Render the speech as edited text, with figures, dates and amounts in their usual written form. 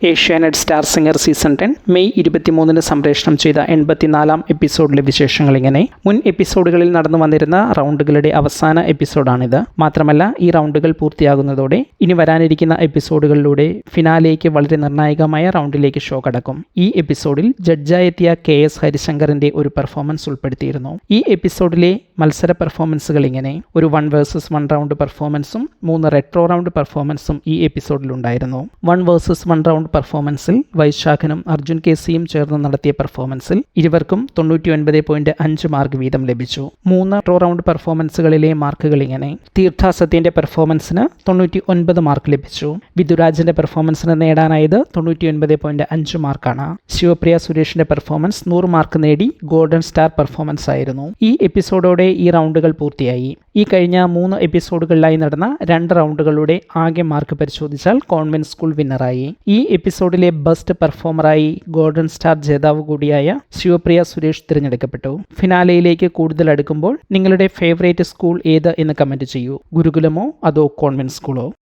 Asianet star singer season 10 May 23 സംപ്രേഷണം ചെയ്ത 84-ാം എപ്പിസോഡിലെ വിശേഷങ്ങൾ ഇങ്ങനെ. മുൻ എപ്പിസോഡുകളിൽ നടന്നു വന്നിരുന്ന റൗണ്ടുകളുടെ അവസാന എപ്പിസോഡാണിത്. മാത്രമല്ല, ഈ റൗണ്ടുകൾ പൂർത്തിയാകുന്നതോടെ ഇനി വരാനിരിക്കുന്ന എപ്പിസോഡുകളിലൂടെ ഫിനാലേക്ക് വളരെ നിർണായകമായ റൗണ്ടിലേക്ക് ഷോ കടക്കും. ഈ എപ്പിസോഡിൽ ജഡ്ജായെത്തിയ KS ഹരിശങ്കറിന്റെ ഒരു പെർഫോമൻസ് ഉൾപ്പെടുത്തിയിരുന്നു. ഈ എപ്പിസോഡിലെ മത്സര പെർഫോമൻസുകൾ ഇങ്ങനെ: ഒരു 1 vs 1 റൗണ്ട് പെർഫോമൻസും 3 റെട്രോ റൗണ്ട് പെർഫോമൻസും ഈ എപ്പിസോഡിലുണ്ടായിരുന്നു. 1 vs 1 റൗണ്ട് പെർഫോമൻസിൽ വൈശാഖനും അർജുൻ KCയും ചേർന്ന് നടത്തിയ പെർഫോമൻസിൽ ഇരുവർക്കും 99.5 മാർക്ക് വീതം ലഭിച്ചു. 3 റെട്രോ റൗണ്ട് പെർഫോമൻസുകളിലെ മാർക്കുകൾ ഇങ്ങനെ: തീർത്ഥ സത്യന്റെ പെർഫോമൻസിന് 99 മാർക്ക് ലഭിച്ചു. വിധുരാജിന്റെ പെർഫോമൻസിന് നേടാനായത് 99.5 മാർക്കാണ്. ശിവപ്രിയ സുരേഷിന്റെ പെർഫോമൻസ് 100 മാർക്ക് നേടി ഗോൾഡൻ സ്റ്റാർ പെർഫോമൻസ് ആയിരുന്നു. ഈ എപ്പിസോഡോടെ ഈ റൗണ്ടുകൾ പൂർത്തിയായി. ഈ കഴിഞ്ഞ 3 എപ്പിസോഡുകളിലായി നടന്ന 2 റൗണ്ടുകളുടെ ആകെ മാർക്ക് പരിശോധിച്ചാൽ കോൺവെന്റ് സ്കൂൾ വിന്നറായി. ഈ എപ്പിസോഡിലെ ബെസ്റ്റ് പെർഫോമറായി ഗോൾഡൻ സ്റ്റാർ ജേതാവ് കൂടിയായ ശിവപ്രിയ സുരേഷ് തിരഞ്ഞെടുക്കപ്പെട്ടു. ഫിനാലയിലേക്ക് കൂടുതൽ അടുക്കുമ്പോൾ നിങ്ങളുടെ ഫേവറേറ്റ് സ്കൂൾ ഏത് എന്ന് കമന്റ് ചെയ്യൂ. ഗുരുകുലമോ അതോ കോൺവെന്റ് സ്കൂളോ?